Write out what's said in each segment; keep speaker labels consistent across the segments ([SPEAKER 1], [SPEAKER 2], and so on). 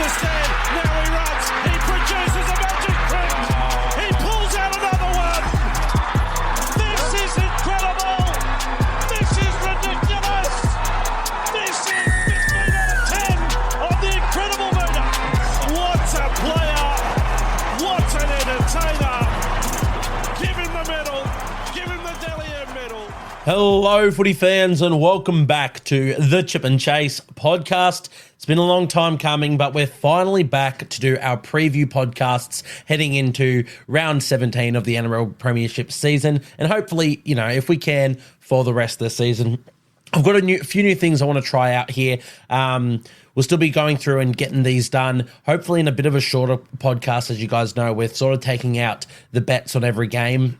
[SPEAKER 1] the stand. Now he runs. He produces a magic print. He pulls out another one. This is incredible. This is ridiculous. This is 15 out of 10 on the incredible meter. What a player. What an entertainer. Give him the medal. Give him the Delier medal.
[SPEAKER 2] Hello, footy fans, and welcome back to the Chip and Chase podcast. It's been a long time coming, but we're finally back to do our preview podcasts heading into round 17 of the NRL Premiership season, and hopefully, if we can, for the rest of the season. I've got a few new things I want to try out here. We'll still be going through and getting these done, hopefully in a bit of a shorter podcast. As you guys know, we're sort of taking out the bets on every game.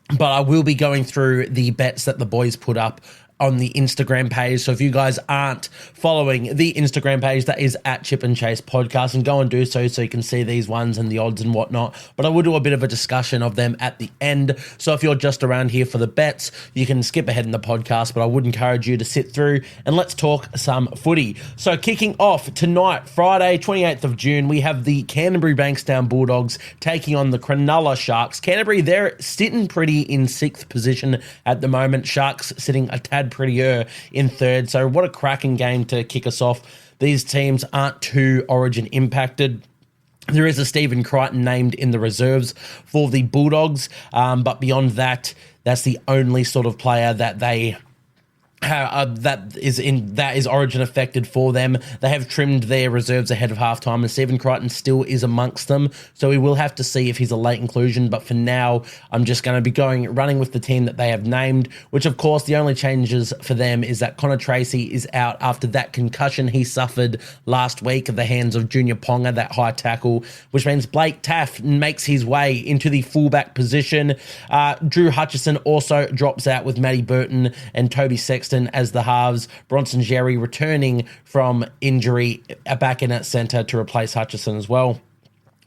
[SPEAKER 2] But I will be going through the bets that the boys put up on the Instagram page. So if you guys aren't following the Instagram page, that is at Chip and Chase Podcast, and go and do so you can see these ones and the odds and whatnot. But I will do a bit of a discussion of them at the end. So if you're just around here for the bets, you can skip ahead in the podcast, but I would encourage you to sit through and let's talk some footy. So kicking off tonight, Friday, 28th of June, we have the Canterbury Bankstown Bulldogs taking on the Cronulla Sharks. Canterbury, they're sitting pretty in 6th position at the moment. Sharks sitting a tad prettier in 3rd. So what a cracking game to kick us off. These teams aren't too Origin impacted. There is a Stephen Crichton named in the reserves for the Bulldogs, but beyond that, that's the only sort of player that they that is Origin affected for them. They have trimmed their reserves ahead of halftime, and Stephen Crichton still is amongst them. So we will have to see if he's a late inclusion. But for now, I'm just going to be running with the team that they have named. Which, of course, the only changes for them is that Connor Tracy is out after that concussion he suffered last week at the hands of Junior Ponga, that high tackle, which means Blake Taaffe makes his way into the fullback position. Drew Hutchison also drops out with Matty Burton and Toby Sexton as the halves. Bronson Jerry returning from injury back in at centre to replace Hutchison as well.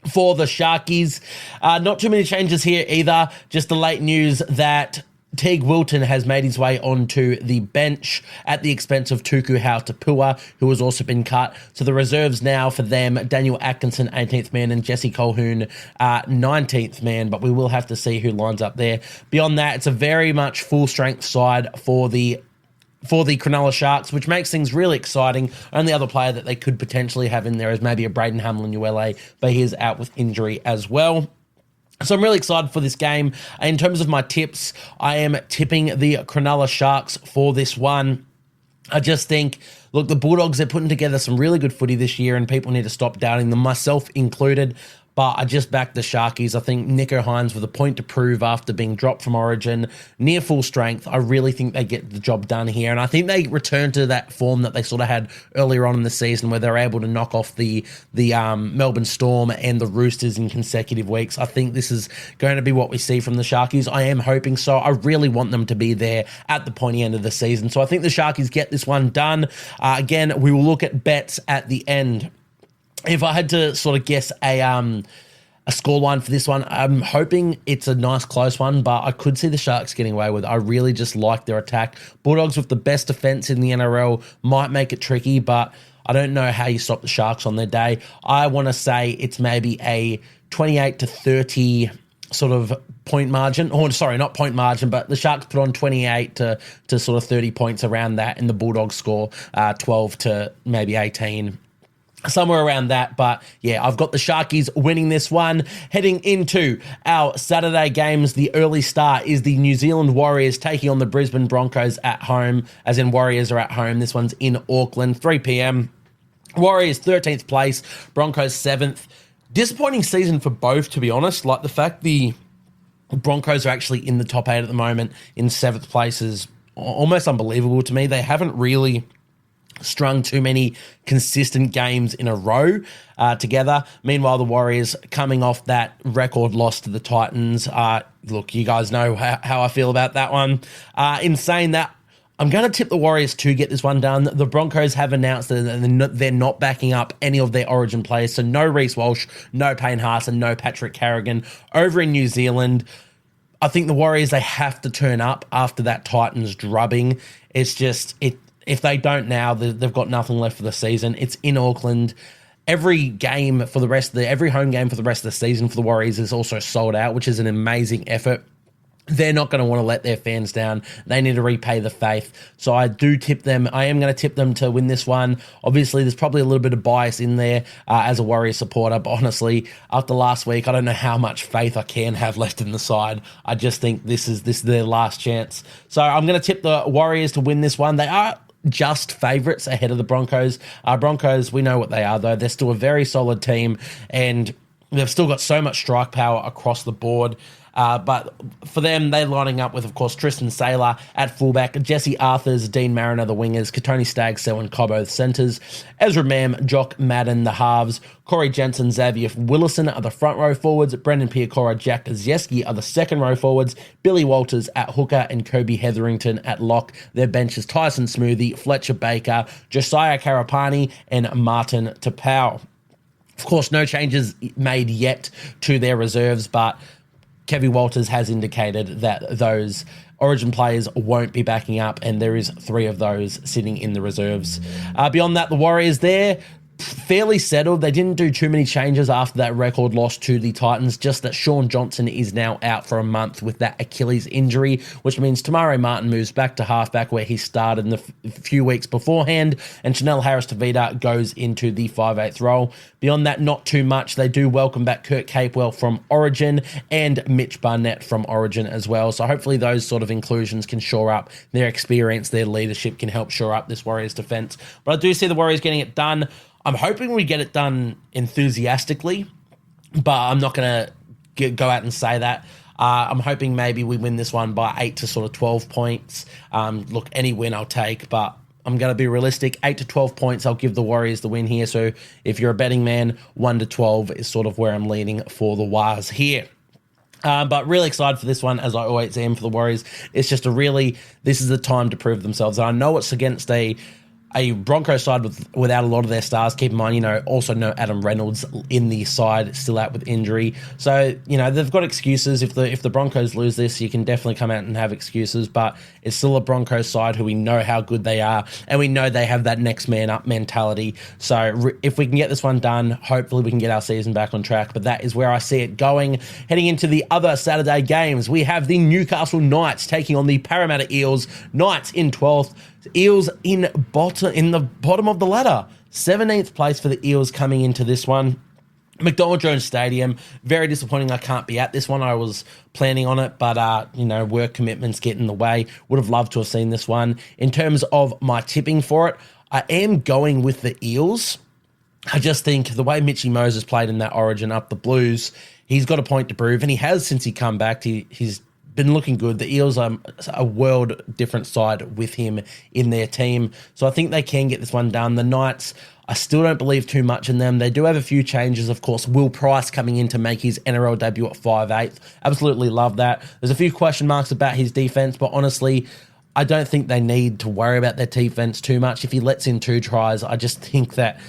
[SPEAKER 2] For the Sharkies, not too many changes here either. Just the late news that Teague Wilton has made his way onto the bench at the expense of Tuku Hautapua, who has also been cut. So the reserves now for them, Daniel Atkinson, 18th man, and Jesse Colquhoun, 19th man, but we will have to see who lines up there. Beyond that, it's a very much full-strength side for the Cronulla Sharks, which makes things really exciting. Only other player that they could potentially have in there is maybe a Braden Hamlin-Uele, but he is out with injury as well. So I'm really excited for this game. In terms of my tips, I am tipping the Cronulla Sharks for this one. I just think, look, the Bulldogs, they're putting together some really good footy this year, and people need to stop doubting them, myself included. But I just backed the Sharkies. I think Nicho Hynes with a point to prove after being dropped from Origin, near full strength. I really think they get the job done here. And I think they return to that form that they sort of had earlier on in the season, where they're able to knock off the Melbourne Storm and the Roosters in consecutive weeks. I think this is going to be what we see from the Sharkies. I am hoping so. I really want them to be there at the pointy end of the season. So I think the Sharkies get this one done. Again, we will look at bets at the end. If I had to sort of guess a scoreline for this one, I'm hoping it's a nice close one, but I could see the Sharks getting away with it. I really just like their attack. Bulldogs with the best defense in the NRL might make it tricky, but I don't know how you stop the Sharks on their day. I want to say it's maybe a 28 to 30 sort of point margin. Oh, sorry, not point margin, but the Sharks put on 28 to sort of 30 points around that, and the Bulldogs score 12 to maybe 18. Somewhere around that, but yeah, I've got the Sharkies winning this one. Heading into our Saturday games, the early start is the New Zealand Warriors taking on the Brisbane Broncos at home, as in Warriors are at home. This one's in Auckland, 3 p.m. Warriors 13th place, Broncos 7th. Disappointing season for both, to be honest. Like, the fact the Broncos are actually in the top 8 at the moment in 7th place is almost unbelievable to me. They haven't really strung too many consistent games in a row together. Meanwhile, the Warriors coming off that record loss to the Titans. Look, you guys know how I feel about that one. In saying that, I'm going to tip the Warriors to get this one done. The Broncos have announced that they're not backing up any of their Origin players. So no Reece Walsh, no Payne Haas, and no Patrick Carrigan over in New Zealand. I think the Warriors, they have to turn up after that Titans drubbing. It's just, if they don't now, they've got nothing left for the season. It's in Auckland. every game for the rest of every home game for the rest of the season for the Warriors is also sold out, which is an amazing effort. They're not going to want to let their fans down. They need to repay the faith. So I do tip them. I am going to tip them to win this one. Obviously, there's probably a little bit of bias in there as a Warriors supporter. But honestly, after last week, I don't know how much faith I can have left in the side. I just think this is their last chance. So I'm going to tip the Warriors to win this one. They are just favourites ahead of the Broncos. Broncos, we know what they are, though. They're still a very solid team, and they've still got so much strike power across the board. But for them, they're lining up with, of course, Tristan Saylor at fullback, Jesse Arthurs, Dean Mariner, the wingers, Katoni Staggs, Selwyn Cobbo, the centres, Ezra Mam, Jock Madden, the halves, Corey Jensen, Xavier Willison are the front row forwards, Brendan Piacora, Jack Zieski are the second row forwards, Billy Walters at hooker, and Kobe Hetherington at lock. Their bench is Tyson Smoothie, Fletcher Baker, Josiah Karapani, and Martin Tapau. Of course, no changes made yet to their reserves, but Kevin Walters has indicated that those Origin players won't be backing up, and there is 3 of those sitting in the reserves. Beyond that, the Warriors there, fairly settled. They didn't do too many changes after that record loss to the Titans, just that Sean Johnson is now out for a month with that Achilles injury, which means Tamari Martin moves back to halfback where he started in the few weeks beforehand, and Chanel Harris-Tavita goes into the 5'8" role. Beyond that, not too much. They do welcome back Kurt Capewell from Origin and Mitch Barnett from Origin as well. So hopefully those sort of inclusions can shore up their experience, their leadership can help shore up this Warriors defense. But I do see the Warriors getting it done. I'm hoping we get it done enthusiastically, but I'm not going to go out and say that. I'm hoping maybe we win this one by 8 to sort of 12 points. Look, any win I'll take, but I'm going to be realistic. 8 to 12 points, I'll give the Warriors the win here. So if you're a betting man, 1 to 12 is sort of where I'm leaning for the Wars here. But really excited for this one, as I always am for the Warriors. It's just this is the time to prove themselves. And I know it's against a Broncos side without a lot of their stars. Keep in mind, also no Adam Reynolds in the side, still out with injury. So, they've got excuses. If the Broncos lose this, you can definitely come out and have excuses, but it's still a Broncos side who we know how good they are, and we know they have that next man up mentality. So if we can get this one done, hopefully we can get our season back on track, but that is where I see it going. Heading into the other Saturday games, we have the Newcastle Knights taking on the Parramatta Eels. Knights in 12th. Eels in the bottom of the ladder. 17th place for the Eels coming into this one. McDonald Jones Stadium, very disappointing I can't be at this one. I was planning on it, but, work commitments get in the way. Would have loved to have seen this one. In terms of my tipping for it, I am going with the Eels. I just think the way Mitchy Moses played in that Origin up the Blues, he's got a point to prove, and he has since he come back. He's been looking good. The Eels are a world different side with him in their team. So I think they can get this one done. The Knights, I still don't believe too much in them. They do have a few changes, of course. Will Price coming in to make his NRL debut at 5'8". Absolutely love that. There's a few question marks about his defense, but honestly, I don't think they need to worry about their defense too much. If he lets in 2 tries, I just think that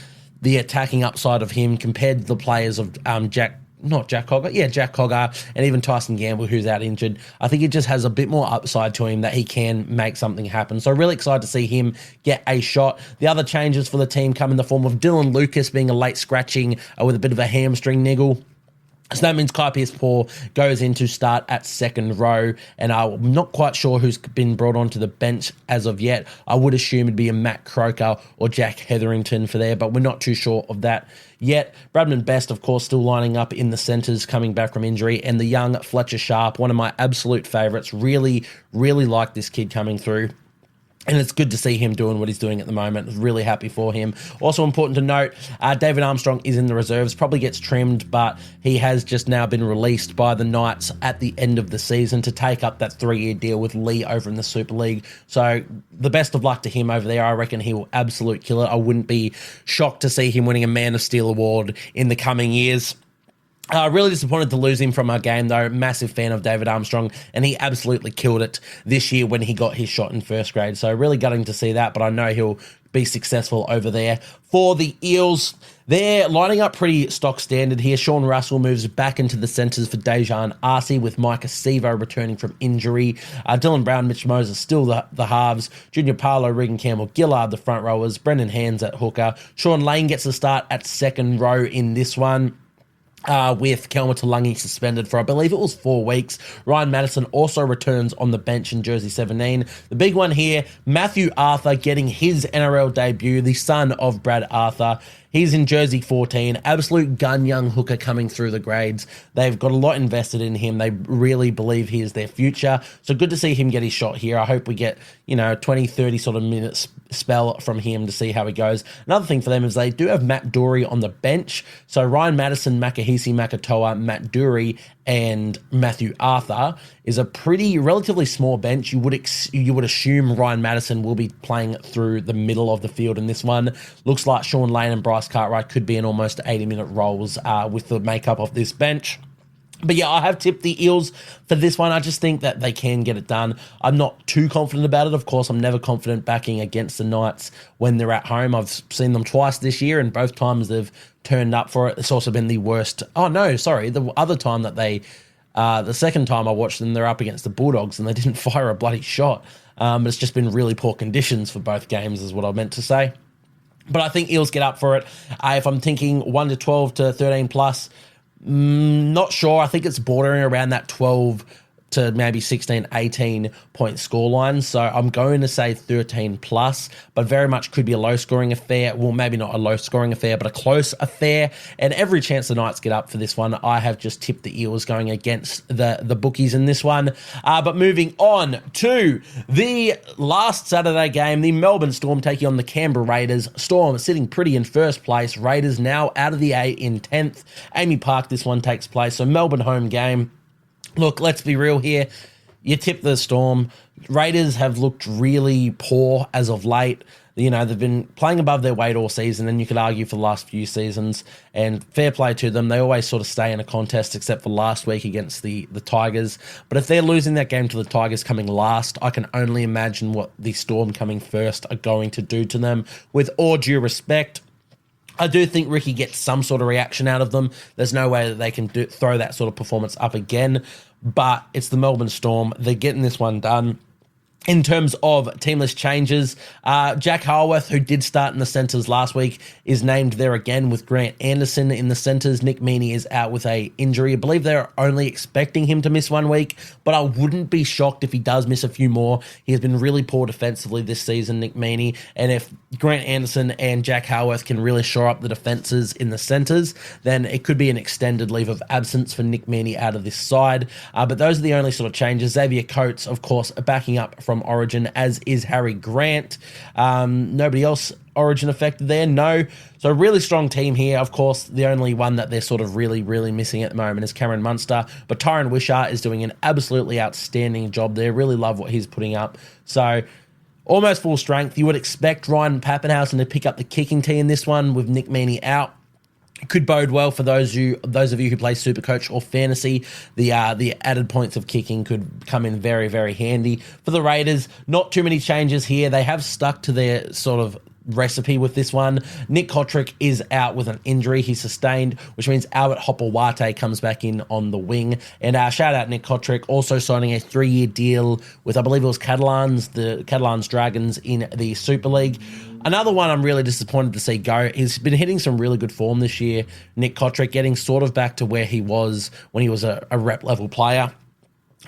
[SPEAKER 2] the attacking upside of him compared to the players of Jack Cogger, and even Tyson Gamble, who's out injured. I think it just has a bit more upside to him that he can make something happen. So really excited to see him get a shot. The other changes for the team come in the form of Dylan Lucas being a late scratching with a bit of a hamstring niggle. So that means Kai Pearce-Paul goes in to start at second row, and I'm not quite sure who's been brought onto the bench as of yet. I would assume it'd be a Matt Croker or Jack Hetherington for there, but we're not too sure of that yet. Bradman Best, of course, still lining up in the centres, coming back from injury, and the young Fletcher Sharp, one of my absolute favourites. Really, really like this kid coming through. And it's good to see him doing what he's doing at the moment. Really happy for him. Also important to note, David Armstrong is in the reserves. Probably gets trimmed, but he has just now been released by the Knights at the end of the season to take up that 3-year deal with Lee over in the Super League. So the best of luck to him over there. I reckon he will absolutely kill it. I wouldn't be shocked to see him winning a Man of Steel award in the coming years. Really disappointed to lose him from our game, though. Massive fan of David Armstrong, and he absolutely killed it this year when he got his shot in first grade. So really gutting to see that, but I know he'll be successful over there. For the Eels, they're lining up pretty stock standard here. Sean Russell moves back into the centres for Dejan Arce, with Micah Sevo returning from injury. Dylan Brown, Mitch Moses still the halves. Junior Paulo, Regan Campbell, Gillard the front rowers. Brendan Hands at hooker. Sean Lane gets a start at second row in this one. With Kelma Talangi suspended for, I believe it was 4 weeks. Ryan Madison also returns on the bench in jersey 17. The big one here, Matthew Arthur getting his NRL debut, the son of Brad Arthur. He's in jersey 14, absolute gun young hooker coming through the grades. They've got a lot invested in him. They really believe he is their future. So good to see him get his shot here. I hope we get, 20, 30 sort of minutes spell from him to see how he goes. Another thing for them is they do have Matt Dury on the bench. So Ryan Madison, Makahisi Makatoa, Matt Dury, and Matthew Arthur is a pretty relatively small bench. You would assume Ryan Madison will be playing through the middle of the field in this one. Looks like Sean Lane and Bryce Cartwright could be in almost 80-minute roles with the makeup of this bench. But yeah, I have tipped the Eels for this one. I just think that they can get it done. I'm not too confident about it. Of course, I'm never confident backing against the Knights when they're at home. I've seen them twice this year, and both times they've turned up for it. It's also been the worst. Oh, no, sorry. The other time that the second time I watched them, they're up against the Bulldogs, and they didn't fire a bloody shot. It's just been really poor conditions for both games is what I meant to say. But I think Eels get up for it. If I'm thinking 1 to 12 to 13 plus, not sure. I think it's bordering around that 12 to maybe 16, 18 point scoreline. So I'm going to say 13 plus, but very much could be a low scoring affair. Well, maybe not a low scoring affair, but a close affair. And every chance the Knights get up for this one. I have just tipped the Eels going against the bookies in this one. But moving on to the last Saturday game, the Melbourne Storm taking on the Canberra Raiders. Storm sitting pretty in first place. Raiders now out of the 8 in 10th. Amy Park, this one takes place. So Melbourne home game. Look, let's be real here. You tip the Storm. Raiders have looked really poor as of late. They've been playing above their weight all season, and you could argue for the last few seasons. And fair play to them. They always sort of stay in a contest, except for last week against the Tigers. But if they're losing that game to the Tigers coming last, I can only imagine what the Storm coming first are going to do to them. With all due respect, I do think Ricky gets some sort of reaction out of them. There's no way that they can throw that sort of performance up again, but it's the Melbourne Storm. They're getting this one done. In terms of team list changes, Jack Harworth, who did start in the centres last week, is named there again with Grant Anderson in the centres. Nick Meaney is out with a injury. I believe they're only expecting him to miss 1 week, but I wouldn't be shocked if he does miss a few more. He has been really poor defensively this season, Nick Meaney, and if Grant Anderson and Jack Harworth can really shore up the defences in the centres, then it could be an extended leave of absence for Nick Meaney out of this side. But those are the only sort of changes. Xavier Coates, of course, backing up from Origin, as is Harry Grant. Nobody else Origin affected there? No. So a really strong team here. Of course, the only one that they're sort of really, really missing at the moment is Cameron Munster. But Tyron Wishart is doing an absolutely outstanding job there. Really love what he's putting up. So almost full strength. You would expect Ryan Pappenhausen to pick up the kicking tee in this one with Nick Meaney out. It could bode well for those of you who play Supercoach or Fantasy. The added points of kicking could come in very, very handy. For the Raiders, not too many changes here. They have stuck to their sort of recipe with this one. Nick Kotrick is out with an injury he sustained, which means Albert Hopewate comes back in on the wing. And shout out Nick Kotrick, also signing a 3-year deal with, I believe it was the Catalans Dragons in the Super League. Another one I'm really disappointed to see go. He's been hitting some really good form this year. Nick Kotrick getting sort of back to where he was when he was a rep level player.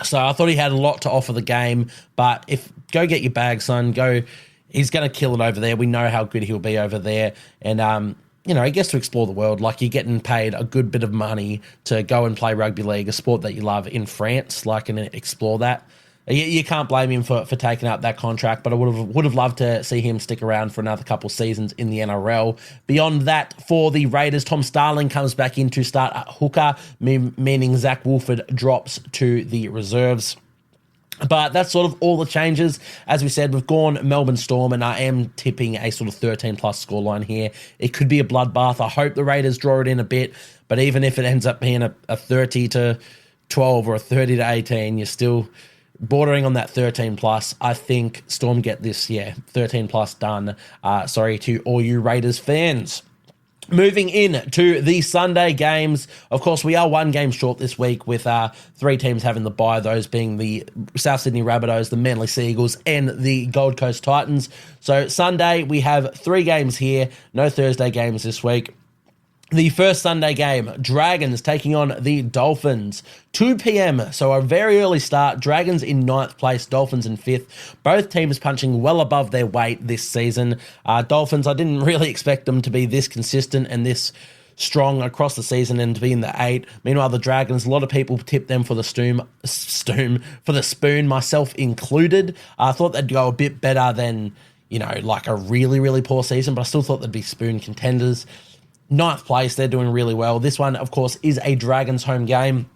[SPEAKER 2] So I thought he had a lot to offer the game, but go get your bag, son. Go. He's going to kill it over there. We know how good he'll be over there. And, he gets to explore the world. Like, you're getting paid a good bit of money to go and play rugby league, a sport that you love in France, and explore that. You can't blame him for taking up that contract, but I would have loved to see him stick around for another couple seasons in the NRL. Beyond that, for the Raiders, Tom Starling comes back in to start at hooker, meaning Zach Wolford drops to the reserves. But that's sort of all the changes. As we said, we've gone Melbourne Storm, and I am tipping a sort of 13-plus scoreline here. It could be a bloodbath. I hope the Raiders draw it in a bit, but even if it ends up being a 30 to 12 or a 30 to 18, you're still bordering on that 13 plus. I think Storm get this, 13 plus done. Sorry to all you Raiders fans. Moving in to the Sunday games, of course, we are one game short this week with three teams having the bye, those being the South Sydney Rabbitohs, the Manly Seagulls, and the Gold Coast Titans. So Sunday, we have three games here, no Thursday games this week. The first Sunday game, Dragons taking on the Dolphins, 2 p.m. So a very early start. Dragons in 9th place, Dolphins in 5th. Both teams punching well above their weight this season. Dolphins, I didn't really expect them to be this consistent and this strong across the season and to be in the 8. Meanwhile, the Dragons, a lot of people tipped them for the spoon, myself included. I thought they'd go a bit better than, like a really, really poor season, but I still thought they'd be spoon contenders. 9th place, they're doing really well. This one, of course, is a Dragons home game.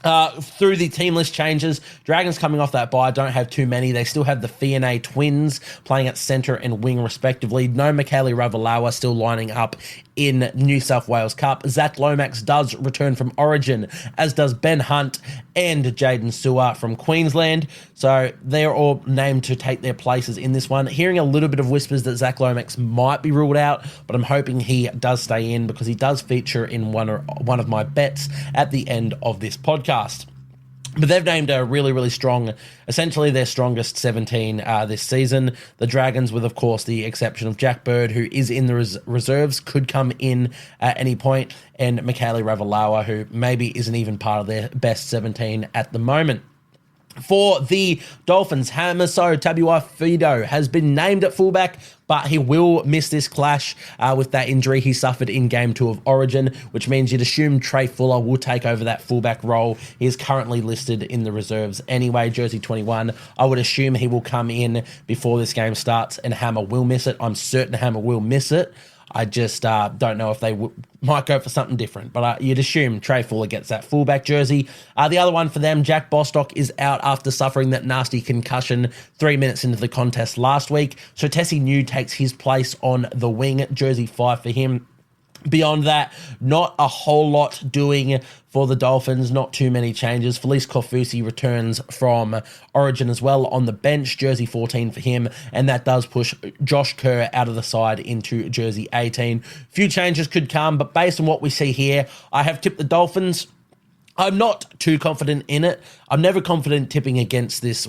[SPEAKER 2] Through the team list changes, Dragons coming off that bye don't have too many. They still have the Fianay twins playing at centre and wing respectively. No Michaeli Ravalawa still lining up in New South Wales Cup. Zach Lomax does return from Origin, as does Ben Hunt and Jaden Sewer from Queensland. So they're all named to take their places in this one. Hearing a little bit of whispers that Zach Lomax might be ruled out, but I'm hoping he does stay in because he does feature in one of my bets at the end of this podcast. But they've named a really, really strong, essentially their strongest 17 this season. The Dragons, with, of course, the exception of Jack Bird, who is in the reserves, could come in at any point, and Michaeli Ravalawa, who maybe isn't even part of their best 17 at the moment. For the Dolphins, Hamiso Tabuai-Fidow has been named at fullback, but he will miss this clash with that injury he suffered in Game 2 of Origin, which means you'd assume Trey Fuller will take over that fullback role. He is currently listed in the reserves anyway, jersey 21. I would assume he will come in before this game starts, and Hammer will miss it. I'm certain Hammer will miss it. I just don't know if they might go for something different. But you'd assume Trey Fuller gets that fullback jersey. The other one for them, Jack Bostock, is out after suffering that nasty concussion 3 minutes into the contest last week. So Tessie New takes his place on the wing, jersey 5 for him. Beyond that, not a whole lot doing for the Dolphins, not too many changes. Felice Kofusi returns from Origin as well on the bench, jersey 14 for him, and that does push Josh Kerr out of the side into jersey 18. Few changes could come, but based on what we see here, I have tipped the Dolphins. I'm not too confident in it. I'm never confident tipping against this,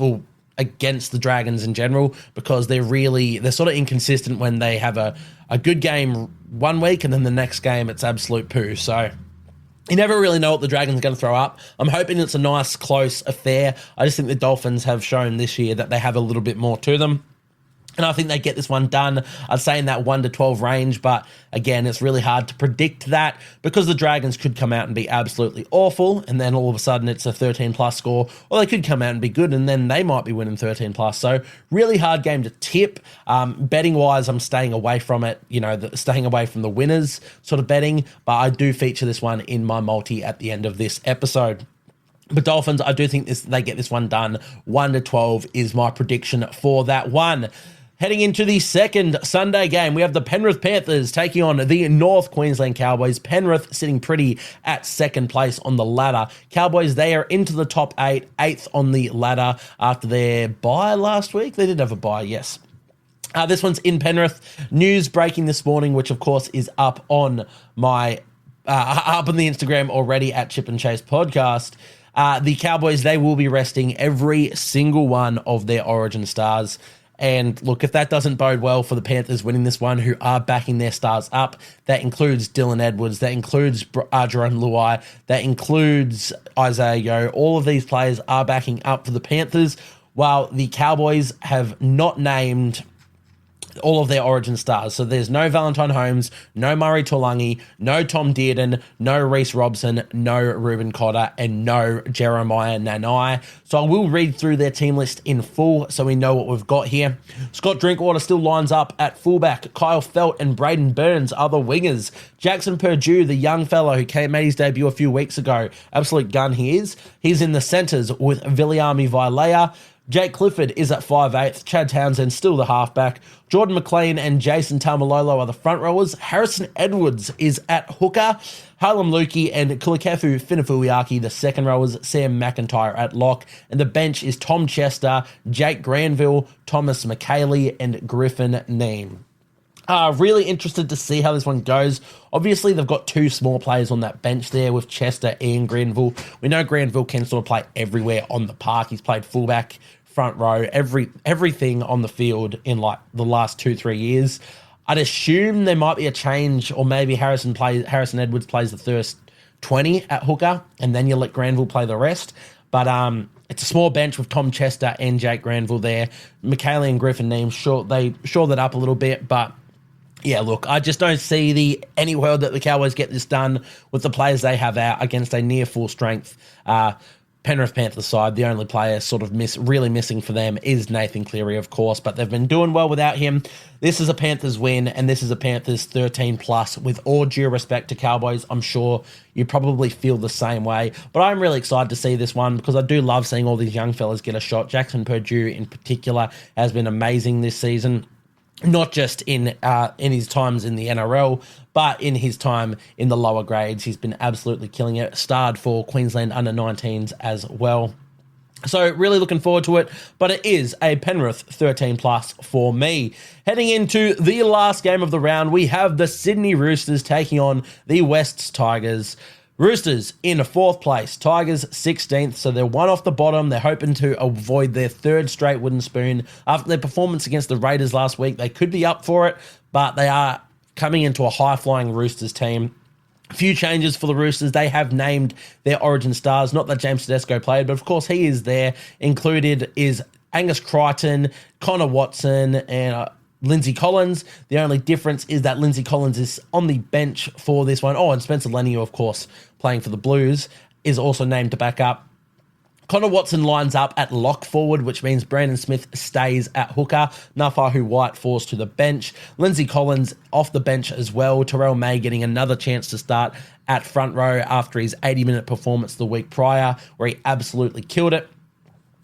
[SPEAKER 2] against the Dragons in general, because they're sort of inconsistent when they have a good game one week and then the next game it's absolute poo. So you never really know what the Dragons are going to throw up. I'm hoping it's a nice, close affair. I just think the Dolphins have shown this year that they have a little bit more to them. And I think they get this one done, I'd say in that 1 to 12 range. But again, it's really hard to predict that because the Dragons could come out and be absolutely awful. And then all of a sudden it's a 13 plus score. Or they could come out and be good and then they might be winning 13 plus. So really hard game to tip. Betting wise, I'm staying away from it, staying away from the winners sort of betting. But I do feature this one in my multi at the end of this episode. But Dolphins, I do think they get this one done. 1 to 12 is my prediction for that one. Heading into the second Sunday game, we have the Penrith Panthers taking on the North Queensland Cowboys. Penrith sitting pretty at second place on the ladder. Cowboys, they are into the top 8, 8th on the ladder after their bye last week. They did have a bye, yes. This one's in Penrith. News breaking this morning, which of course is up on my up on the Instagram already at Chip and Chase Podcast. The Cowboys, they will be resting every single one of their Origin stars. And look, if that doesn't bode well for the Panthers winning this one, who are backing their stars up, that includes Dylan Edwards, that includes Jerome Luai, that includes Isaiah Yeo. All of these players are backing up for the Panthers, while the Cowboys have not named all of their Origin stars. So there's no Valentine Holmes, no Murray Tuolangi, no Tom Dearden, no Reece Robson, no Reuben Cotter, and no Jeremiah Nanai. So I will read through their team list in full so we know what we've got here. Scott Drinkwater still lines up at fullback. Kyle Felt and Braden Burns are the wingers. Jackson Purdue, the young fellow who made his debut a few weeks ago, absolute gun he is. He's in the centres with Viliami Vailea. Jake Clifford is at 5'8", Chad Townsend still the halfback, Jordan McLean and Jason Taumalolo are the front rowers, Harrison Edwards is at hooker, Harlem Lukey and Kulikefu Finafuiaki the second rowers, Sam McIntyre at lock, and the bench is Tom Chester, Jake Granville, Thomas McKaylee and Griffin Neem. Really interested to see how this one goes. Obviously, they've got two small players on that bench there with Chester and Granville. We know Granville can sort of play everywhere on the park. He's played fullback, front row, everything on the field in like the last 2-3 years. I'd assume there might be a change, or maybe Harrison Edwards plays the first 20 at hooker, and then you let Granville play the rest. But it's a small bench with Tom Chester and Jake Granville there. McKaylee and Griffin Neem, they shore that up a little bit, but yeah, look, I just don't see any world that the Cowboys get this done with the players they have out against a near full strength Penrith Panthers side. The only player sort of really missing for them is Nathan Cleary, of course, but they've been doing well without him. This is a Panthers win, and this is a Panthers 13+. With all due respect to Cowboys, I'm sure you probably feel the same way, but I'm really excited to see this one because I do love seeing all these young fellas get a shot. Jackson Purdue in particular has been amazing this season. Not just in his times in the NRL, but in his time in the lower grades. He's been absolutely killing it. Starred for Queensland under-19s as well. So really looking forward to it, but it is a Penrith 13+ for me. Heading into the last game of the round, we have the Sydney Roosters taking on the Wests Tigers. Roosters in 4th place, Tigers 16th, so they're one off the bottom. They're hoping to avoid their third straight wooden spoon. After their performance against the Raiders last week, they could be up for it, but they are coming into a high-flying Roosters team. A few changes for the Roosters. They have named their origin stars. Not that James Tedesco played, but of course he is there. Included is Angus Crichton, Connor Watson, and Lindsay Collins. The only difference is that Lindsay Collins is on the bench for this one. Oh, and Spencer Leniu, of course, playing for the Blues, is also named to back up. Connor Watson lines up at lock forward, which means Brandon Smith stays at hooker. Nafahu White falls to the bench. Lindsay Collins off the bench as well. Terrell May getting another chance to start at front row after his 80-minute performance the week prior, where he absolutely killed it.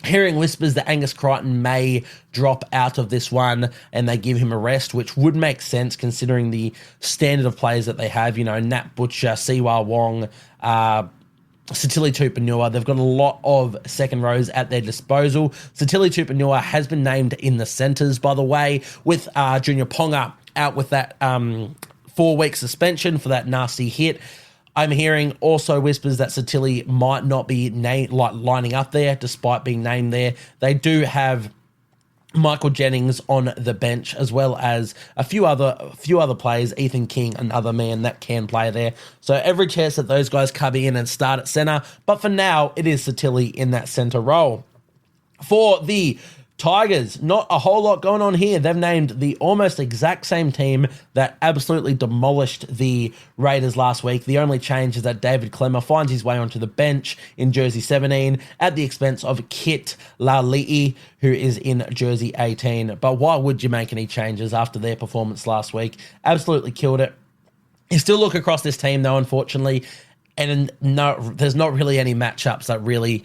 [SPEAKER 2] Hearing whispers that Angus Crichton may drop out of this one and they give him a rest, which would make sense considering the standard of players that they have. You know, Nat Butcher, Siwa Wong, Satili Tupanua. They've got a lot of second rows at their disposal. Satili Tupanua has been named in the centres, by the way, with Junior Ponga out with that 4-week suspension for that nasty hit. I'm hearing also whispers that Satili might not be lining up there, despite being named there. They do have Michael Jennings on the bench, as well as a few other players, Ethan King, another man that can play there. So every chance that those guys come in and start at centre, but for now, it is Satili in that centre role. For the Tigers, not a whole lot going on here. They've named the almost exact same team that absolutely demolished the Raiders last week. The only change is that David Clemmer finds his way onto the bench in jersey 17 at the expense of Kit Lali'i, who is in jersey 18. But why would you make any changes after their performance last week? Absolutely killed it. You still look across this team, though, unfortunately, and no, there's not really any matchups that really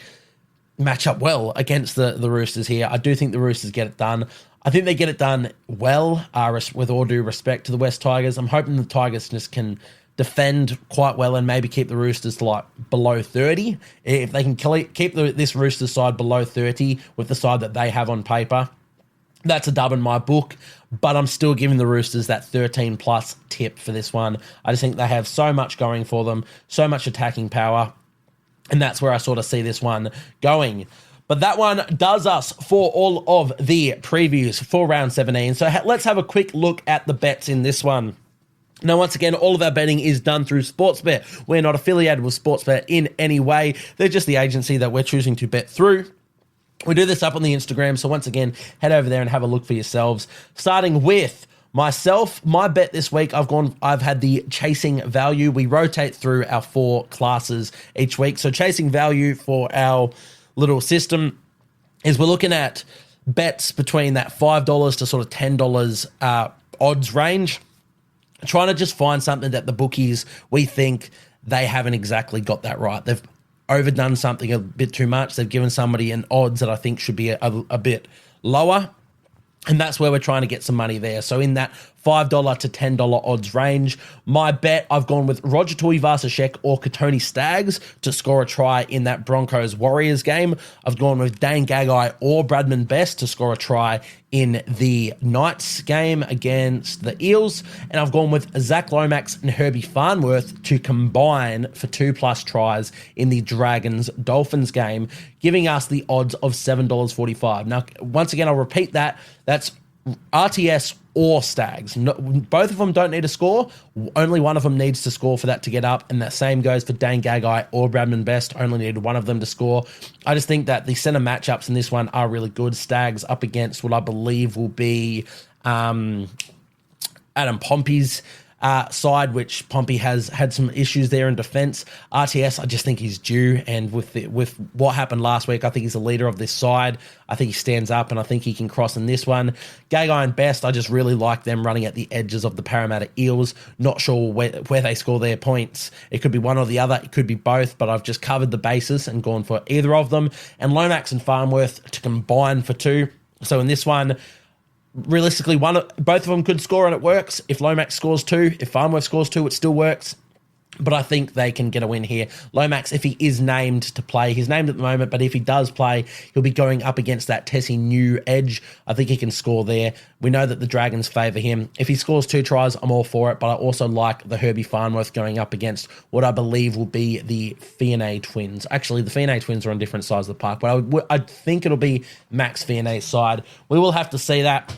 [SPEAKER 2] match up well against the Roosters here. I do think the Roosters get it done. I think they get it done well, with all due respect to the West Tigers. I'm hoping the Tigers just can defend quite well and maybe keep the Roosters to like below 30. If they can keep this Roosters side below 30 with the side that they have on paper, that's a dub in my book, but I'm still giving the Roosters that 13+ tip for this one. I just think they have so much going for them, so much attacking power, and that's where I sort of see this one going. But that one does us for all of the previews for round 17. So let's have a quick look at the bets in this one. Now, once again, all of our betting is done through Sportsbet. We're not affiliated with Sportsbet in any way. They're just the agency that we're choosing to bet through. We do this up on the Instagram, so once again, head over there and have a look for yourselves. Starting with myself, my bet this week, I've had the chasing value. We rotate through our 4 classes each week. So chasing value for our little system is we're looking at bets between that $5 to sort of $10 odds range, trying to just find something that the bookies, we think they haven't exactly got that right. overdone something a bit too much. They've given somebody an odds that I think should be a bit lower. And that's where we're trying to get some money there. So in that $5 to $10 odds range, my bet, I've gone with Roger Tuivasa-Sheck or Katoni Staggs to score a try in that Broncos-Warriors game. I've gone with Dane Gagai or Bradman Best to score a try in the Knights game against the Eels. And I've gone with Zach Lomax and Herbie Farnworth to combine for 2+ tries in the Dragons-Dolphins game, giving us the odds of $7.45. Now, once again, I'll repeat that. That's RTS or Stags. No, both of them don't need a score. Only one of them needs to score for that to get up. And that same goes for Dane Gagai or Bradman Best. Only need one of them to score. I just think that the center matchups in this one are really good. Stags up against what I believe will be Adam Pompey's side, which Pompey has had some issues there in defense. RTS, I just think he's due, and with what happened last week, I think he's the leader of this side. I think he stands up, and I think he can cross in this one. Gagai and Best, I just really like them running at the edges of the Parramatta Eels. Not sure where they score their points. It could be one or the other. It could be both, but I've just covered the bases and gone for either of them. And Lomax and Farnworth to combine for 2. So in this one, realistically, both of them could score and it works. If Lomax scores 2, if Farnworth scores 2, it still works. But I think they can get a win here. Lomax, if he is named to play, he's named at the moment, but if he does play, he'll be going up against that Tessie New edge. I think he can score there. We know that the Dragons favour him. If he scores 2 tries, I'm all for it, but I also like the Herbie Farnworth going up against what I believe will be the Fionnay twins. Actually, the Fionnay twins are on different sides of the park, but I think it'll be Max Fionnay's side. We will have to see that.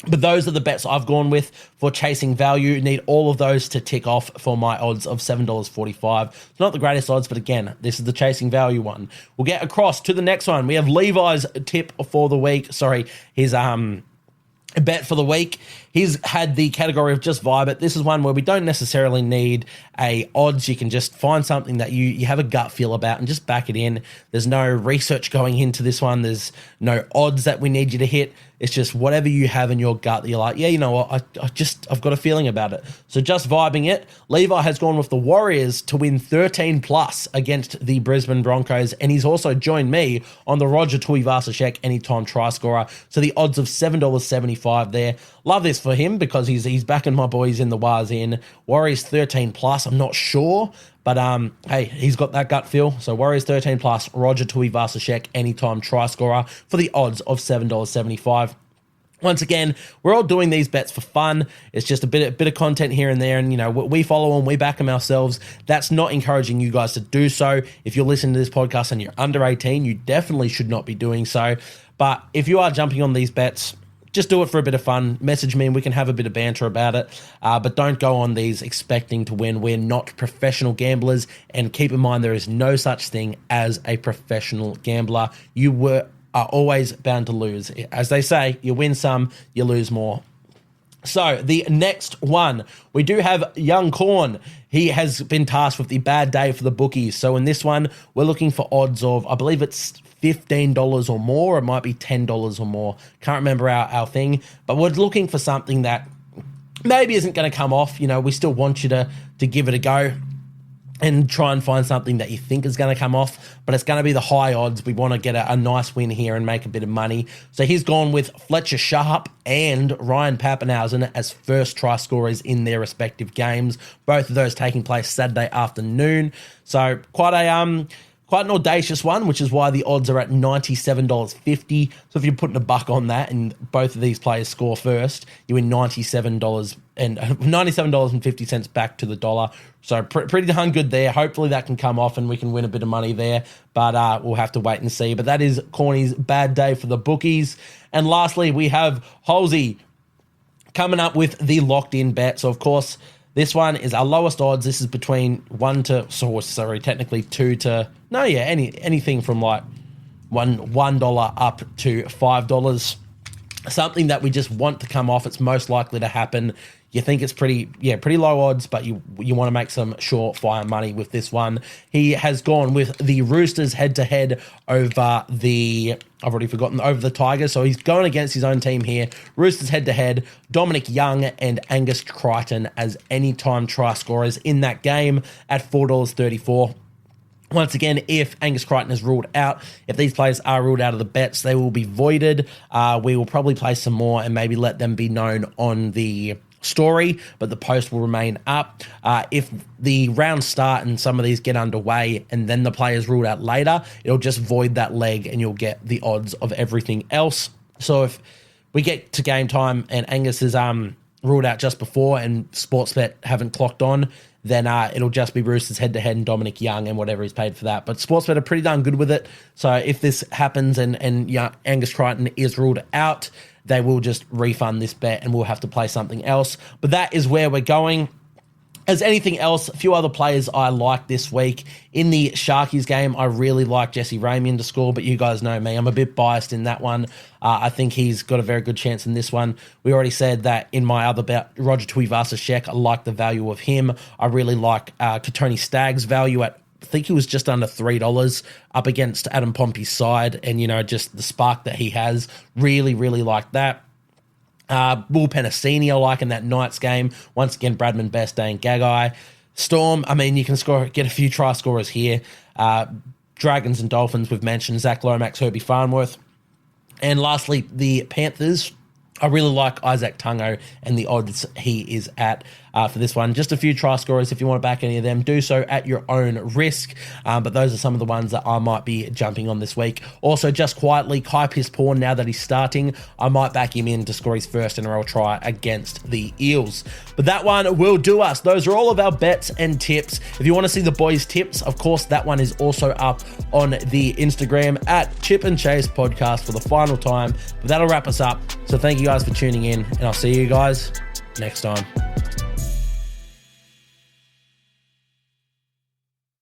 [SPEAKER 2] But those are the bets I've gone with for chasing value. Need all of those to tick off for my odds of $7.45. It's not the greatest odds, but again, this is the chasing value one. We'll get across to the next one. We have Levi's tip for the week. Sorry, his bet for the week. He's had the category of just vibe it. This is one where we don't necessarily need a odds. You can just find something that you have a gut feel about and just back it in. There's no research going into this one. There's no odds that we need you to hit. It's just whatever you have in your gut that you're like, yeah, you know what, I've got a feeling about it. So just vibing it. Levi has gone with the Warriors to win 13+ against the Brisbane Broncos, and he's also joined me on the Roger Tuivasa-Sheck anytime try scorer. So the odds of $7.75 there. Love this for him because he's backing my boys in the Waz in. Warriors 13+, I'm not sure. But, hey, he's got that gut feel. So Warriors 13+, Roger Tuivasa-Sheck anytime try scorer for the odds of $7.75. Once again, we're all doing these bets for fun. It's just a bit of content here and there. And, you know, we follow them, we back them ourselves. That's not encouraging you guys to do so. If you're listening to this podcast and you're under 18, you definitely should not be doing so. But if you are jumping on these bets, just do it for a bit of fun. Message me and we can have a bit of banter about it. But don't go on these expecting to win. We're not professional gamblers. And keep in mind, there is no such thing as a professional gambler. You are always bound to lose. As they say, you win some, you lose more. So the next one, we do have Young Corn. He has been tasked with the bad day for the bookies. So in this one, we're looking for odds of, I believe it's $15 or more. It might be $10 or more. Can't remember our thing. But we're looking for something that maybe isn't going to come off. You know, we still want you to give it a go and try and find something that you think is going to come off, but it's going to be the high odds. We want to get a nice win here and make a bit of money. So he's gone with Fletcher Sharp and Ryan Pappenhausen as first try scorers in their respective games. Both of those taking place Saturday afternoon. So quite an audacious one, which is why the odds are at $97.50. So if you're putting $1 on that and both of these players score first, you win $97.50 back to the dollar. So pretty darn good there. Hopefully that can come off and we can win a bit of money there. But we'll have to wait and see. But that is Corny's bad day for the bookies. And lastly, we have Halsey coming up with the locked-in bet. So, of course, this one is our lowest odds. This is between $2 to anything from like $1 up to $5. Something that we just want to come off. It's most likely to happen. You think it's pretty low odds, but you want to make some surefire money with this one. He has gone with the Roosters head-to-head over the Tigers. So he's going against his own team here. Roosters head-to-head, Dominic Young and Angus Crichton as anytime try scorers in that game at $4.34. Once again, if Angus Crichton is ruled out, if these players are ruled out of the bets, they will be voided. We will probably play some more and maybe let them be known on the story, but the post will remain up. If the rounds start and some of these get underway and then the players ruled out later, it'll just void that leg and you'll get the odds of everything else. So if we get to game time and Angus is ruled out just before and Sportsbet haven't clocked on, then it'll just be Roosters head-to-head and Dominic Young and whatever he's paid for that. But Sportsbet are pretty darn good with it. So if this happens and Angus Crichton is ruled out, they will just refund this bet and we'll have to play something else. But that is where we're going. As anything else, a few other players I like this week. In the Sharkies game, I really like Jesse Ramian to score, but you guys know me. I'm a bit biased in that one. I think he's got a very good chance in this one. We already said that in my other bet, Roger Tuivasa-Sheck, I like the value of him. I really like Katoni Stagg's value at, I think he was just under $3 up against Adam Pompey's side. And, just the spark that he has, really, really like that. Will Penasini, I like in that Knights game. Once again, Bradman Best Day and Gagai. Storm, you can get a few try scorers here. Dragons and Dolphins, we've mentioned. Zach Lomax, Herbie Farnworth. And lastly, the Panthers. I really like Isaac Tungo and the odds he is at for this one. Just a few try scorers. If you want to back any of them, do so at your own risk. But those are some of the ones that I might be jumping on this week. Also, just quietly, Kai Piss-Pawn, now that he's starting, I might back him in to score his first NRL try against the Eels. But that one will do us. Those are all of our bets and tips. If you want to see the boys' tips, of course, that one is also up on the Instagram at Chip and Chase Podcast for the final time. But that'll wrap us up. So thank you guys for tuning in, and I'll see you guys next time.